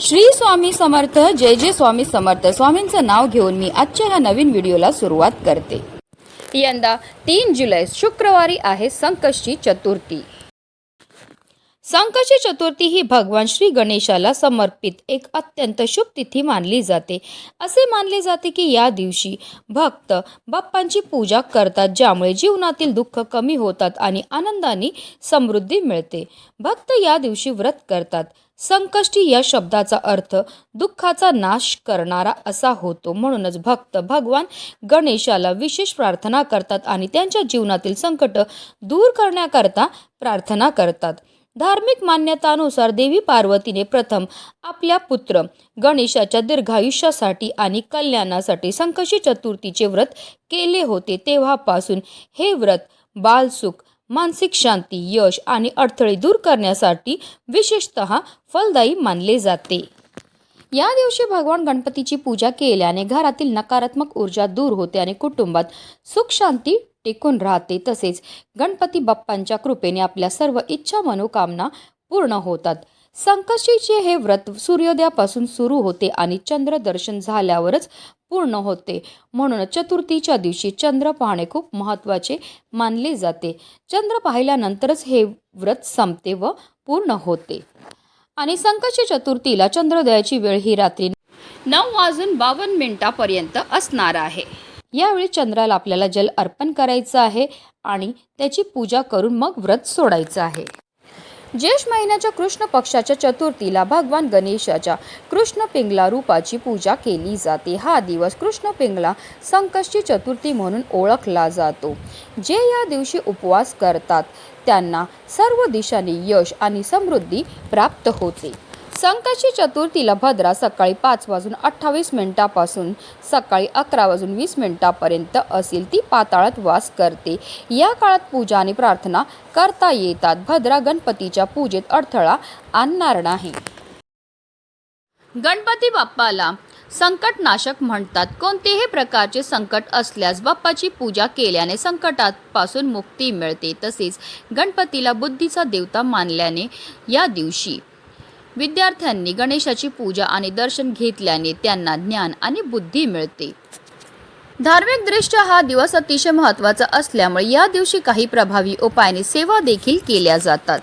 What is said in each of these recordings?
श्री स्वामी समर्थ. जय जय स्वामी समर्थ. स्वामींचं नाव घेऊन मी आजच्या ह्या नवीन व्हिडिओला सुरुवात करते. यंदा 3 जुलै शुक्रवारी आहे संकष्टी चतुर्थी. संकष्टी चतुर्थी ही भगवान श्री गणेशाला समर्पित एक अत्यंत शुभ तिथी मानली जाते. असे मानले जाते की या दिवशी भक्त बाप्पांची पूजा करतात, ज्यामुळे जीवनातील दुःख कमी होतात आणि आनंदाने समृद्धी मिळते. भक्त या दिवशी व्रत करतात. संकष्टी या शब्दाचा अर्थ दुःखाचा नाश करणारा असा होतो. म्हणूनच भक्त भगवान गणेशाला विशेष प्रार्थना करतात आणि त्यांच्या जीवनातील संकट दूर करण्याकरता प्रार्थना करतात. धार्मिक मान्यतानुसार देवी पार्वतीने प्रथम आपल्या पुत्र गणेशाच्या दीर्घायुष्यासाठी आणि कल्याणासाठी संकष्टी चतुर्थीचे व्रत केले होते. तेव्हापासून हे व्रत बालसुख, मानसिक शांती, यश आणि अडथळे दूर करण्यासाठी विशेषतः फलदायी मानले जाते. या दिवशी भगवान गणपतीची पूजा केल्याने घरातील नकारात्मक ऊर्जा दूर होते आणि कुटुंबात सुख शांती टिकून राहते. तसेच गणपती बाप्पांच्या कृपेने आपल्या सर्व इच्छा मनोकामना पूर्ण होतात. संकष्टीचे हे व्रत सूर्योदयापासून सुरू होते आणि चंद्र दर्शन झाल्यावरच पूर्ण होते. म्हणून चतुर्थीच्या दिवशी चंद्र पाहणे खूप महत्त्वाचे मानले जाते. चंद्र पाहिल्यानंतरच हे व्रत संपते व पूर्ण होते. आणि संकष्टी चतुर्थीला चंद्रोदयाची वेळ ही रात्री 9:52 असणार आहे. यावेळी चंद्राला आपल्याला जल अर्पण करायचं आहे आणि त्याची पूजा करून मग व्रत सोडायचं आहे. ज्येष्ठ महिन्याच्या कृष्ण पक्षाच्या चतुर्थीला भगवान गणेशाच्या कृष्ण पिंगला रूपाची पूजा केली जाते. हा दिवस कृष्ण पिंगला संकष्टी चतुर्थी म्हणून ओळखला जातो. जे या दिवशी उपवास करतात त्यांना सर्व दिशांनी यश आणि समृद्धी प्राप्त होते. संकष्टी चतुर्थीला भद्रा सकाळी 5:28 पासून सकाळी 11:20 असेल ती पाताळात वास करते. या काळात पूजा आणि प्रार्थना करता येतात. भद्रा गणपतीच्या पूजेत अडथळा आणणार नाही. गणपती बाप्पाला संकटनाशक म्हणतात. कोणतेही प्रकारचे संकट असल्यास बाप्पाची पूजा केल्याने संकटापासून मुक्ती मिळते. तसेच गणपतीला बुद्धीचा देवता मानल्याने या दिवशी विद्यार्थ्यांनी गणेशाची पूजा आणि दर्शन घेतल्याने त्यांना ज्ञान आणि बुद्धी मिळते. धार्मिकदृष्ट्या हा दिवस अतिशय महत्त्वाचा असल्यामुळे या दिवशी काही प्रभावी उपायाने सेवा देखील केल्या जातात.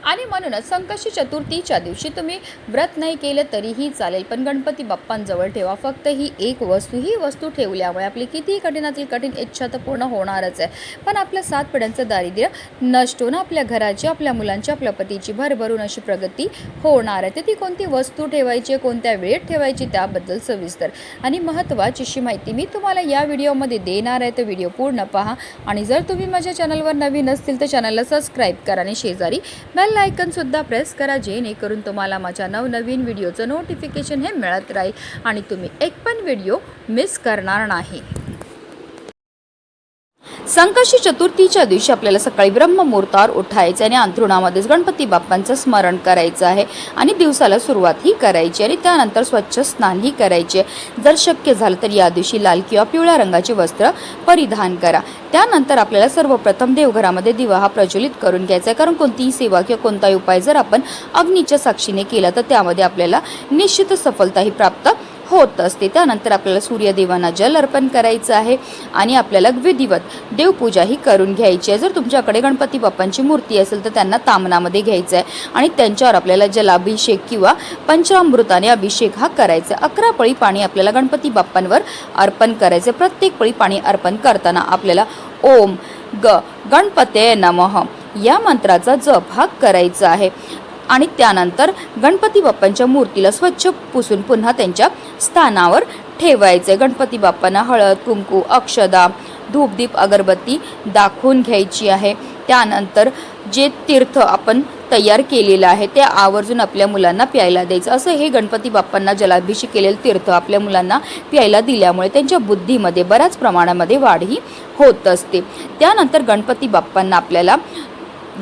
आणि म्हणूनच संकष्टी चतुर्थीच्या दिवशी तुम्ही व्रत नाही केलं तरीही चालेल, पण गणपती बाप्पांजवळ ठेवा. फक्त ही वस्तू ठेवल्यामुळे आपली कितीही कठीणातील कठीण इच्छा तर पूर्ण होणारच आहे, पण आपल्या 7 पिढ्यांचं दारिद्र्य नष्ट होऊन आपल्या घराची, आपल्या मुलांची, आपल्या पतीची भरभरून अशी प्रगती होणार आहे. तर ती कोणती वस्तू ठेवायची, कोणत्या वेळेत ठेवायची, त्याबद्दल सविस्तर आणि महत्त्वाची माहिती मी तुम्हाला या व्हिडिओमध्ये देणार आहे. तर व्हिडिओ पूर्ण पहा. आणि जर तुम्ही माझ्या चॅनलवर नवीन असतील तर चॅनलला सबस्क्राईब करा आणि शेजारी बेल आयकन सुद्धा प्रेस करा, जेणेकरून तुम्हाला माझ्या नवनवीन व्हिडिओचं नोटिफिकेशन हे मिळत राहील आणि तुम्ही एक पण व्हिडिओ मिस करणार नाही. संकष्टी चतुर्थीच्या दिवशी आपल्याला सकाळी ब्रह्ममुहूर्तावर उठायचं आणि अंथरुणामध्येच गणपती बाप्पांचं स्मरण करायचं आहे आणि दिवसाला सुरुवात ही करायची आणि त्यानंतर स्वच्छ स्नानही करायचे. जर शक्य झालं तर या दिवशी लाल किंवा पिवळ्या रंगाचे वस्त्र परिधान करा. त्यानंतर आपल्याला सर्वप्रथम देवघरामध्ये दिवा हा प्रज्वलित करून घ्यायचा आहे, कारण कोणतीही सेवा किंवा कोणताही उपाय जर आपण अग्नीच्या साक्षीने केला तर त्यामध्ये आपल्याला निश्चित सफलताही प्राप्त होत असते. त्यानंतर आपल्याला सूर्यदेवांना जल अर्पण करायचं आहे आणि आपल्याला विधिवत देवपूजाही करून घ्यायची आहे. जर तुमच्याकडे गणपती बाप्पांची मूर्ती असेल तर त्यांना तामनामध्ये घ्यायचं आहे आणि त्यांच्यावर आपल्याला जलाभिषेक किंवा पंचामृताने अभिषेक हा करायचा. 11 पळी पाणी आपल्याला गणपती बाप्पांवर अर्पण करायचं. प्रत्येक पळी पाणी अर्पण करताना आपल्याला ओम गणपते नमः या मंत्राचा जप हा करायचा आहे. आणि त्यानंतर गणपती बाप्पांच्या मूर्तीला स्वच्छ पुसून पुन्हा त्यांच्या स्थानावर ठेवायचे. गणपती बाप्पांना हळद, कुंकू, अक्षदा, धूपदीप, अगरबत्ती दाखवून घ्यायची आहे. त्यानंतर जे तीर्थ आपण तयार केलेलं आहे ते आवर्जून आपल्या मुलांना प्यायला द्यायचं. असं हे गणपती बाप्पांना जलाभिषेक केलेलं तीर्थ आपल्या मुलांना प्यायला दिल्यामुळे त्यांच्या बुद्धीमध्ये बऱ्याच प्रमाणामध्ये वाढही होत असते. त्यानंतर गणपती बाप्पांना आपल्याला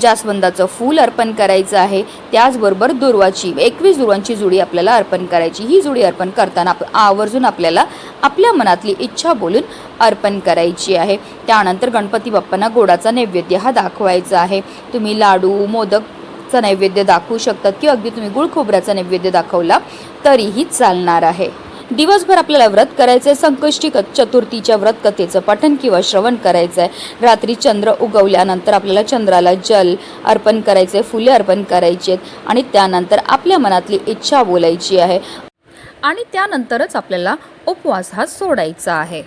जास्वंदाचं फूल अर्पण करायचं आहे. त्याचबरोबर 21 दुर्वांची जुडी आपल्याला अर्पण करायची. ही जुडी अर्पण करताना आवर्जून आपल्याला आपल्या मनातली इच्छा बोलून अर्पण करायची आहे. त्यानंतर गणपती बाप्पांना गोडाचा नैवेद्य हा दाखवायचा आहे. तुम्ही लाडू, मोदक चा नैवेद्य दाखवू शकतात किंवा अगदी तुम्ही गुळ खोबऱ्याचा नैवेद्य दाखवला तरीही चालणार आहे। दिवसभर आपल्याला व्रत करायचंय, संकष्टी चतुर्थीच्या व्रत कथेचं पठण किंवा श्रवण करायचंय। रात्री चंद्र उगवल्यानंतर आपल्याला चंद्राला जल अर्पण करायचंय, फुले अर्पण करायची आहेत आणि त्यानंतर आपल्या मनातली इच्छा बोलायची आहे आणि त्यानंतरच आपल्याला उपवास हा सोडायचा आहे।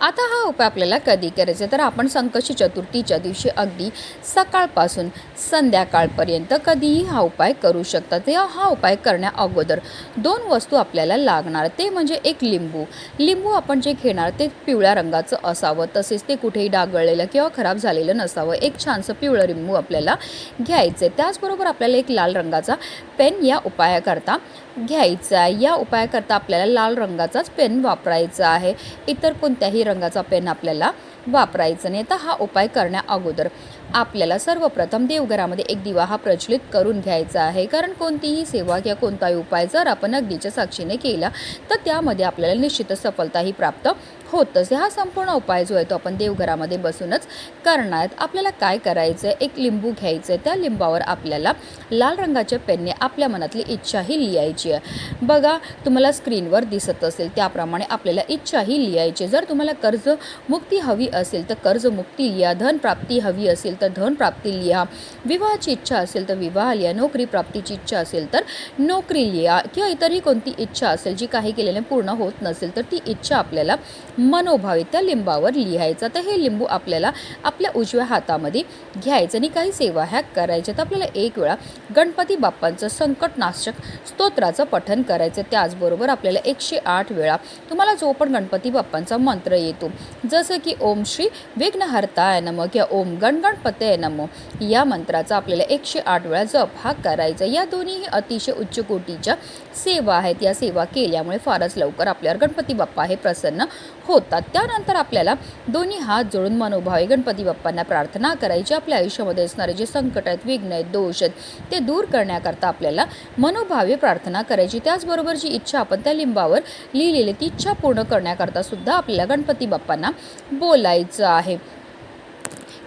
आता हा उपाय आपल्याला कधी करायचा तर आपण संकष्टी चतुर्थीच्या दिवशी अगदी सकाळपासून संध्याकाळपर्यंत कधीही हा उपाय करू शकतात। हा उपाय करण्या अगोदर 2 वस्तू आपल्याला लागणार, ते म्हणजे एक लिंबू आपण जे घेणार ते पिवळ्या रंगाचं असावं, तसेच ते कुठेही डागळलेलं किंवा खराब झालेलं नसावं। एक छानसं पिवळं लिंबू आपल्याला घ्यायचं आहे। त्याचबरोबर आपल्याला एक लाल रंगाचा पेन या उपायाकरता घ्यायचा आहे। या उपायाकरता आपल्याला लाल रंगाचाच पेन वापरायचा आहे, इतर कोणत्याही रंगाचा पेन आपल्याला वापरायचा नाही। तर हा उपाय करण्या अगोदर आपल्याला सर्वप्रथम देवघरामध्ये एक दिवा हा प्रज्वलित करून घ्यायचा आहे, कारण कोणतीही सेवा किंवा कोणताही उपाय जर आपण अग्नीच्या साक्षीने केला तर त्यामध्ये आपल्याला निश्चितच सफलताही प्राप्त होतच। हा संपूर्ण उपाय जो आहे तो आपण देवघरामध्ये बसूनच करणार आहेत। आपल्याला काय करायचं आहे, एक लिंबू घ्यायचं आहे, त्या लिंबावर आपल्याला लाल रंगाच्या पेनने आपल्या मनातली इच्छाही लिहायची आहे। बघा तुम्हाला स्क्रीनवर दिसत असेल त्याप्रमाणे आपल्याला इच्छाही लिहायची। जर तुम्हाला कर्जमुक्ती हवी असेल तर कर्जमुक्ती लिहा, धनप्राप्ती हवी असेल तर धनप्राप्ती लिहा, विवाहाची इच्छा असेल तर विवाह लिहा, नोकरी प्राप्तीची इच्छा असेल तर नोकरी लिहा किंवा इतरही कोणती इच्छा असेल जी काही केल्याने पूर्ण होत नसेल तर ती इच्छा आपल्याला मनोभावे त्या लिंबावर लिहायचं। तर हे लिंबू आपल्याला आपल्या उजव्या हातामध्ये घ्यायचं आणि काही सेवा ह्या करायच्या। तर आपल्याला एक वेळा गणपती बाप्पांचं संकटनाशक स्तोत्राचं पठण करायचं। त्याचबरोबर आपल्याला 108 वेळा तुम्हाला जो पण गणपती बाप्पांचा मंत्र येतो, जसं की ओम श्री विघ्नहर्ताय नमः किंवा ओम गणपतये नमः, या मंत्राचा आपल्याला 108 वेळा जप हा करायचा। या दोन्ही अतिशय उच्च कोटीच्या सेवा आहेत। या सेवा केल्यामुळे फारच लवकर आपल्यावर गणपती बाप्पा हे प्रसन्न होतात। त्यानंतर आपल्याला दोन्ही हात जोडून मनोभावे गणपती बाप्पांना प्रार्थना करायची। आपल्या आयुष्यामध्ये असणारे जे संकट आहेत, विघ्न आहेत, दोष आहेत ते दूर करण्याकरता आपल्याला मनोभावे प्रार्थना करायची। त्याचबरोबर जी इच्छा आपण त्या लिंबावर लिहिलेली ती इच्छा पूर्ण करण्याकरता सुद्धा आपल्याला गणपती बाप्पांना बोलायचं आहे,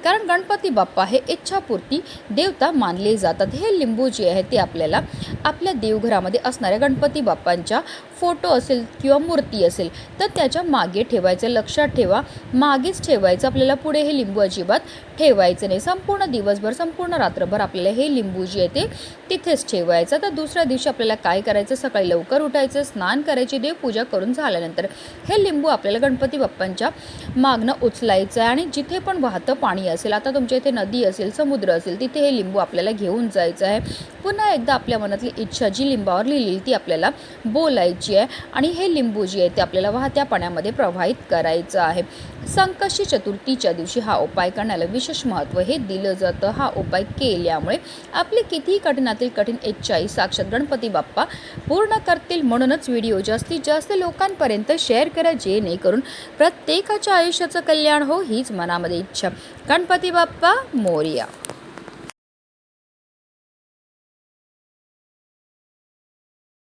कारण गणपती बाप्पा हे इच्छापूर्ती देवता मानले जातात। हे लिंबू जे आहे ते आपल्याला आपल्या देवघरामध्ये असणाऱ्या गणपती बाप्पांच्या फोटो असेल किंवा मूर्ती असेल तर त्याच्या मागे ठेवायचं। लक्षात ठेवा, मागेच ठेवायचं, आपल्याला पुढे हे लिंबू अजिबात ठेवायचं नाही। संपूर्ण दिवसभर संपूर्ण रात्रभर आपल्याला हे लिंबू जे आहे ते तिथेच ठेवायचं। तर दुसऱ्या दिवशी आपल्याला काय करायचं, सकाळी लवकर उठायचं, स्नान करायची, देवपूजा करून झाल्यानंतर हे लिंबू आपल्याला गणपती बाप्पांच्या मागणं उचलायचं आहे आणि जिथे पण वाहतं पाणी असेल, आता तुमच्या इथे नदी असेल, समुद्र असेल, तिथे हे लिंबू आपल्याला घेऊन जायचं आहे। पुन्हा एकदा आपल्या मनातली इच्छा जी लिंबावर लिहिली ती आपल्याला बोलायची आहे आणि हे लिंबू जे आहे ते आपल्याला वाहत्या पाण्यामध्ये प्रवाहित करायचं आहे। संकष्टी चतुर्थीच्या दिवशी हा उपाय करण्याला विशेष महत्त्व हे दिलं जातं। हा उपाय केल्यामुळे आपली कितीही कठीणातील कठीण इच्छाही साक्षात गणपती बाप्पा पूर्ण करतील। म्हणूनच व्हिडिओ जास्तीत जास्त लोकांपर्यंत शेअर करा, जेणेकरून प्रत्येकाच्या आयुष्याचं कल्याण हो हीच मनामध्ये इच्छा। गणपती बाप्पा मोरया।